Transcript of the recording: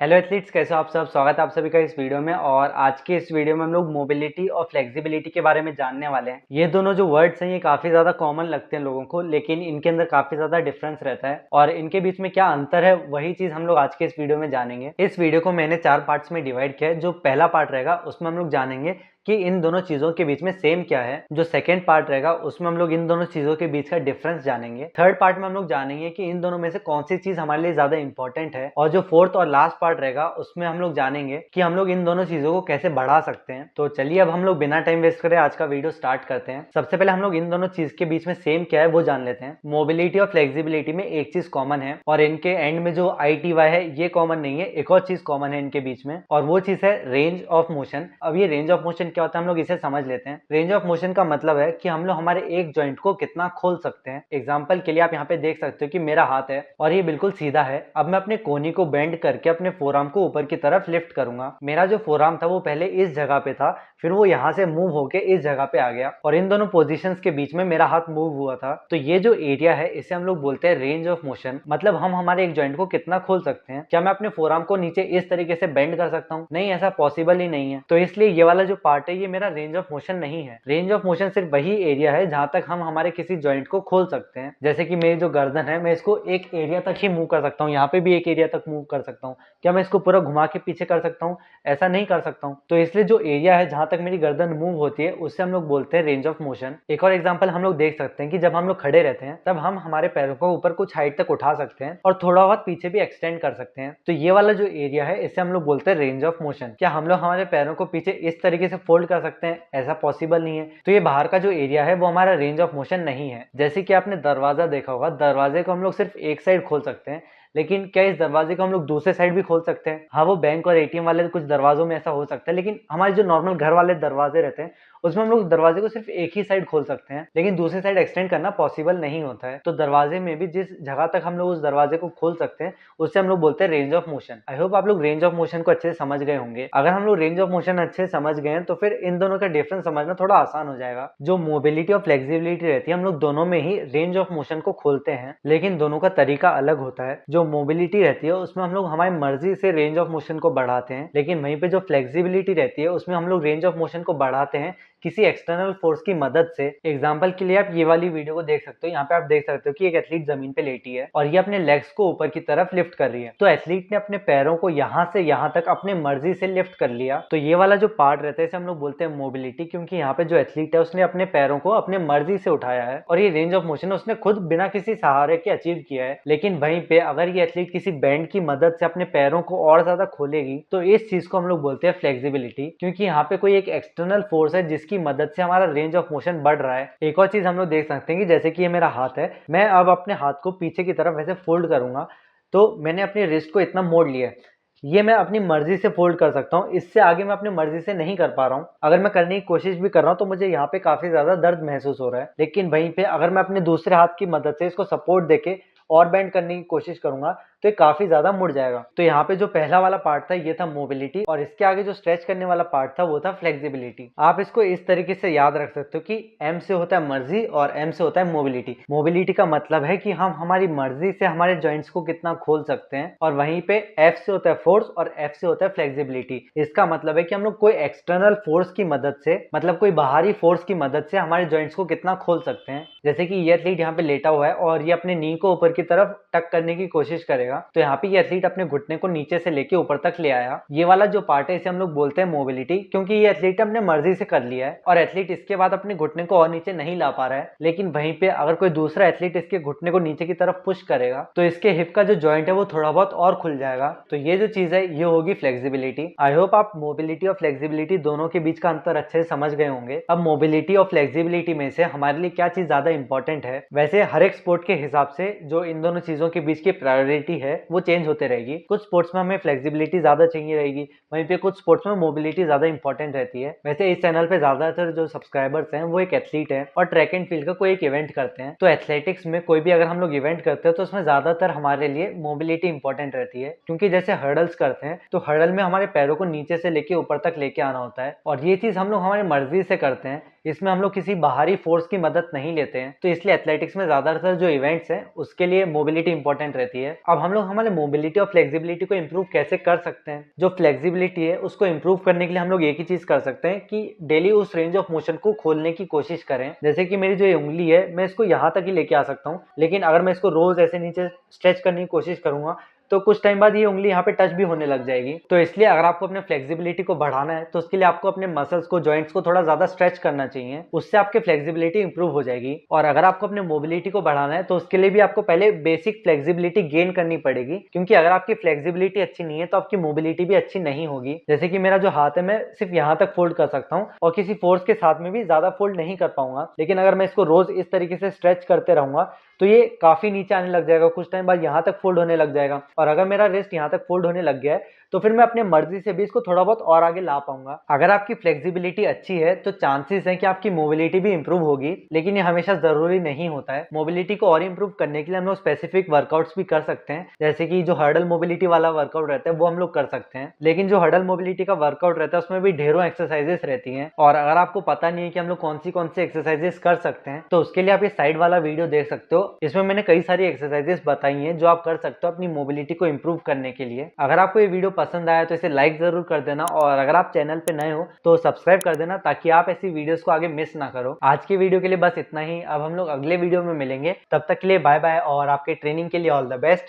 Hello athletes, कैसे हो आप सब। स्वागत है आप सभी का इस वीडियो में। और आज के इस वीडियो में हम लोग मोबिलिटी और फ्लेक्सिबिलिटी के बारे में जानने वाले हैं। ये दोनों जो वर्ड्स हैं ये काफ़ी ज़्यादा कॉमन लगते हैं लोगों को, लेकिन इनके अंदर काफ़ी ज़्यादा डिफरेंस रहता है और इनके बीच में क्या अंतर है वही चीज़ हम लोग आज के इस वीडियो में जानेंगे। इस वीडियो को मैंने 4 पार्ट्स में डिवाइड किया है। जो पहला पार्ट रहेगा उसमें हम लोग जानेंगे कि इन दोनों चीज़ों के बीच में सेम क्या है। जो सेकेंड पार्ट रहेगा उसमें हम लोग इन दोनों चीज़ों के बीच का डिफरेंस जानेंगे। थर्ड पार्ट में हम लोग जानेंगे कि इन दोनों में से कौन सी चीज़ हमारे लिए ज़्यादा इंपॉर्टेंट है। और जो फोर्थ और लास्ट पार्ट रहेगा उसमें हम लोग जानेंगे कि हम लोग इन दोनों चीज़ों को कैसे बढ़ा सकते हैं। तो चलिए अब हम लोग बिना टाइम वेस्ट करे आज का वीडियो स्टार्ट करते हैं। सबसे पहले हम लोग इन दोनों चीज़ के बीच में सेम क्या है वो जान लेते हैं। मोबिलिटी और फ्लेक्सिबिलिटी में एक चीज़ कॉमन है और इनके एंड में जो ITY है ये कॉमन नहीं है। एक और चीज़ कॉमन है इनके बीच में और वो चीज़ है रेंज ऑफ मोशन। अब ये रेंज ऑफ मोशन क्या होता है हम लोग इसे समझ लेते हैं। रेंज ऑफ मोशन का मतलब है कि हम लोग हमारे एक जॉइंट को कितना खोल सकते हैं। एग्जांपल के लिए आप यहाँ पे देख सकते हो कि मेरा हाथ है और ये बिल्कुल सीधा है। अब मैं अपने कोहनी को बेंड करके अपने फोरआर्म को ऊपर की तरफ लिफ्ट करूंगा। मेरा जो फोरआर्म था वो पहले इस जगह पे था, फिर वो यहाँ से मूव होके इस जगह पे आ गया और इन दोनों पोजीशंस के बीच में मेरा हाथ मूव हुआ था। तो ये जो एरिया है इसे हम लोग बोलते हैं रेंज ऑफ मोशन। मतलब हम हमारे एक जॉइंट को कितना खोल सकते हैं। क्या मैं अपने फोरआर्म को नीचे इस तरीके से बेंड कर सकता हूँ? नहीं, ऐसा पॉसिबल ही नहीं है। तो इसलिए ये वाला जो पार्ट है ये मेरा रेंज ऑफ मोशन नहीं है। रेंज ऑफ मोशन सिर्फ वही एरिया है जहां तक हम हमारे किसी जॉइंट को खोल सकते हैं। जैसे कि मेरी जो गर्दन है मैं इसको एक एरिया तक ही मूव कर सकता हूँ, यहाँ पे भी एक एरिया तक मूव कर सकता हूँ। क्या मैं इसको पूरा घुमा के पीछे कर सकता हूँ? ऐसा नहीं कर सकता हूँ। तो इसलिए जो एरिया है जहां तक मेरी गर्दन मूव होती है उससे हम लोग बोलते हैं रेंज ऑफ मोशन। एक और एग्जांपल हम लोग देख सकते हैं कि जब हम लोग खड़े रहते हैं तब हम हमारे पैरों को ऊपर कुछ हाइट तक उठा सकते हैं और थोड़ा बहुत पीछे भी एक्सटेंड कर सकते हैं। तो ये वाला जो एरिया है इसे हम लोग बोलते हैं रेंज ऑफ मोशन। क्या हम लोग हमारे पैरों को पीछे इस तरीके से फोल्ड कर सकते हैं? ऐसा पॉसिबल नहीं है। तो ये बाहर का जो एरिया है वो हमारा रेंज ऑफ मोशन नहीं है। जैसे कि आपने दरवाजा देखा होगा, दरवाजे को हम लोग सिर्फ एक साइड खोल सकते हैं, लेकिन क्या इस दरवाजे को हम लोग दूसरे साइड भी खोल सकते हैं? हाँ, वो बैंक और ATM वाले कुछ दरवाजों में ऐसा हो सकता है, लेकिन हमारे जो नॉर्मल घर वाले दरवाजे रहते हैं उसमें हम लोग दरवाजे को सिर्फ एक ही साइड खोल सकते हैं, लेकिन दूसरी साइड एक्सटेंड करना पॉसिबल नहीं होता है। तो दरवाजे में भी जिस जगह तक हम लोग उस दरवाजे को खोल सकते हैं उससे हम लोग बोलते हैं range of motion. I hope आप लोग रेंज ऑफ मोशन को अच्छे से समझ गए होंगे। अगर हम लोग रेंज ऑफ मोशन अच्छे से समझ गए हैं तो फिर इन दोनों का डिफरेंस समझना थोड़ा आसान हो जाएगा। जो मोबिलिटी और फ्लेक्सिबिलिटी रहती है हम लोग दोनों में ही रेंज ऑफ मोशन को खोलते हैं, लेकिन दोनों का तरीका अलग होता है। जो मोबिलिटी रहती है उसमें हम लोग हमारी मर्जी से रेंज ऑफ मोशन को बढ़ाते हैं, लेकिन वहीं पे जो फ्लेक्सिबिलिटी रहती है उसमें हम लोग रेंज ऑफ मोशन को बढ़ाते हैं किसी एक्सटर्नल फोर्स की मदद से। एग्जांपल के लिए आप ये वाली वीडियो को देख सकते हो। यहाँ पे आप देख सकते हो कि एक एथलीट जमीन पे लेटी है और ये अपने लेग्स को ऊपर की तरफ लिफ्ट कर रही है। तो एथलीट ने अपने पैरों को यहाँ से यहाँ तक अपने मर्जी से लिफ्ट कर लिया। तो ये वाला जो पार्ट रहता है इसे हम लोग बोलते हैं मोबिलिटी, क्योंकि यहाँ पे जो एथलीट है उसने अपने पैरों को अपने मर्जी से उठाया है और ये रेंज ऑफ मोशन उसने खुद बिना किसी सहारे के अचीव किया है। लेकिन वहीं पे अगर ये एथलीट किसी बैंड की मदद से अपने पैरों को और ज्यादा खोलेगी तो इस चीज को हम लोग बोलते हैं फ्लेक्सिबिलिटी, क्योंकि यहाँ पे कोई एक एक्सटर्नल फोर्स है जिसकी मदद से हमारा रेंज ऑफ मोशन बढ़ रहा है। एक और चीज हम लोग देख सकते हैं कि जैसे कि ये मेरा हाथ है, मैं अब अपने हाथ को पीछे की तरफ ऐसे फोल्ड करूंगा तो मैंने अपनी रिस्ट को इतना मोड़ लिया है। ये मैं अपनी मर्जी से फोल्ड कर सकता हूँ, इससे आगे मैं अपनी मर्जी से नहीं कर पा रहा हूँ। अगर मैं करने की कोशिश भी कर रहा हूँ तो मुझे यहाँ पे काफी ज्यादा दर्द महसूस हो रहा है, लेकिन वहीं पे अगर मैं अपने दूसरे हाथ की मदद से इसको सपोर्ट देके और बेंड करने की कोशिश करूंगा तो ये काफी ज्यादा मुड़ जाएगा। तो यहाँ पे जो पहला वाला पार्ट था ये था मोबिलिटी और इसके आगे जो स्ट्रेच करने वाला पार्ट था वो था फ्लेक्सिबिलिटी। आप इसको इस तरीके से याद रख सकते हो कि M से होता है मर्जी और M से होता है मोबिलिटी। मोबिलिटी का मतलब है कि हम हमारी मर्जी से हमारे जॉइंट्स को कितना खोल सकते हैं, और वहीं पे F से होता है फोर्स और F से होता है फ्लेक्सिबिलिटी। इसका मतलब है कि हम लोग कोई एक्सटर्नल फोर्स की मदद से, मतलब कोई बाहरी फोर्स की मदद से हमारे जॉइंट्स को कितना खोल सकते हैं। जैसे कि ये एथलीट यहाँ पे लेटा हुआ है और ये अपने नी को ऊपर की तरफ टक करने की कोशिश करेगा, तो यहाँ पे ये एथलीट अपने घुटने को नीचे से लेके ऊपर तक ले आया। ये वाला जो पार्ट है इसे हम लोग बोलते हैं मोबिलिटी, क्योंकि ये एथलीट अपने मर्जी से कर लिया है और एथलीट इसके बाद अपने घुटने को और नीचे नहीं ला पा रहा है। लेकिन वहीं पे अगर कोई दूसरा एथलीट इसके घुटने को नीचे की तरफ पुश करेगा तो इसके हिप का जो जॉइंट है वो थोड़ा बहुत और खुल जाएगा। तो ये जो चीज है ये होगी फ्लेक्सिबिलिटी। आई होप आप मोबिलिटी और फ्लेक्सिबिलिटी दोनों के बीच का अंतर अच्छे से समझ गए होंगे। अब मोबिलिटी और फ्लेक्सिबिलिटी में से हमारे लिए क्या चीज ज्यादा इंपॉर्टेंट है? वैसे हर एक स्पोर्ट के हिसाब से जो इन दोनों चीजों के बीच की प्रायोरिटी है वो चेंज होते रहेगी। कुछ स्पोर्ट्स में हमें फ्लेक्सिबिलिटी ज्यादा चाहिए रहेगी, वहीं पे कुछ स्पोर्ट्स में मोबिलिटी ज्यादा इंपॉर्टेंट रहती है। वैसे इस चैनल पे ज्यादातर जो सब्सक्राइबर्स हैं वो एक एथलीट है और ट्रैक एंड फील्ड का कोई एक इवेंट करते हैं। तो एथलेटिक्स में कोई भी अगर हम लोग इवेंट करते हैं तो उसमें ज्यादातर हमारे लिए मोबिलिटी इंपॉर्टेंट रहती है, क्योंकि जैसे हर्डल्स करते हैं तो हर्डल में हमारे पैरों को नीचे से लेके ऊपर तक लेके आना होता है और ये चीज हम लोग हमारी मर्जी से करते हैं। इसमें हम लोग किसी बाहरी फोर्स की मदद नहीं लेते हैं, तो इसलिए एथलेटिक्स में ज्यादातर जो इवेंट्स हैं उसके लिए मोबिलिटी इंपॉर्टेंट रहती है। अब हम लोग हमारे मोबिलिटी और फ्लेक्सिबिलिटी को इंप्रूव कैसे कर सकते हैं? जो फ्लेक्सिबिलिटी है उसको इंप्रूव करने के लिए हम लोग एक ही चीज कर सकते हैं कि डेली उस रेंज ऑफ मोशन को खोलने की कोशिश करें। जैसे कि मेरी जो ये उंगली है मैं इसको यहाँ तक ही लेके आ सकता हूँ, लेकिन अगर मैं इसको रोज ऐसे नीचे स्ट्रेच करने की कोशिश करूंगा तो कुछ टाइम बाद ये उंगली यहाँ पे टच भी होने लग जाएगी। तो इसलिए अगर आपको अपने फ्लेक्सिबिलिटी को बढ़ाना है तो उसके लिए आपको अपने मसल्स को, जॉइंट्स को थोड़ा ज्यादा स्ट्रेच करना चाहिए, उससे आपकी फ्लेक्सिबिलिटी इंप्रूव हो जाएगी। और अगर आपको अपने मोबिलिटी को बढ़ाना है तो उसके लिए भी आपको पहले बेसिक फ्लेक्सिबिलिटी गेन करनी पड़ेगी, क्योंकि अगर आपकी फ्लेक्सिबिलिटी अच्छी नहीं है तो आपकी मोबिलिटी भी अच्छी नहीं होगी। जैसे कि मेरा जो हाथ है मैं सिर्फ यहाँ तक फोल्ड कर सकता हूँ और किसी फोर्स के साथ में भी ज्यादा फोल्ड नहीं कर पाऊंगा, लेकिन अगर मैं इसको रोज इस तरीके से स्ट्रेच करते रहूंगा तो ये काफी नीचे आने लग जाएगा, कुछ टाइम बाद यहाँ तक फोल्ड होने लग जाएगा। और अगर मेरा रिस्ट यहाँ तक फोल्ड होने लग गया है तो फिर मैं अपने मर्जी से भी इसको थोड़ा बहुत और आगे ला पाऊंगा। अगर आपकी फ्लेक्सिबिलिटी अच्छी है तो चांसेस हैं कि आपकी मोबिलिटी भी इंप्रूव होगी, लेकिन ये हमेशा जरूरी नहीं होता है। मोबिलिटी को और इंप्रूव करने के लिए हम लोग स्पेसिफिक वर्कआउट्स भी कर सकते हैं, जैसे कि जो हर्डल मोबिलिटी वाला वर्कआउट रहता है वो हम लोग कर सकते हैं। लेकिन जो हर्डल मोबिलिटी का वर्कआउट रहता है उसमें भी ढेरों एक्सरसाइजेस रहती हैं, और अगर आपको पता नहीं है कि हम लोग कौन सी एक्सरसाइजेस कर सकते हैं तो उसके लिए आप ये साइड वाला वीडियो देख सकते हो। इसमें मैंने कई सारी एक्सरसाइजेस बताई हैं जो आप कर सकते हो अपनी मोबिलिटी को इंप्रूव करने के लिए। अगर आपको ये वीडियो पसंद आया तो इसे लाइक जरूर कर देना, और अगर आप चैनल पे नए हो तो सब्सक्राइब कर देना ताकि आप ऐसी वीडियोस को आगे मिस ना करो। आज की वीडियो के लिए बस इतना ही। अब हम लोग अगले वीडियो में मिलेंगे, तब तक के लिए बाय बाय और आपके ट्रेनिंग के लिए ऑल द बेस्ट।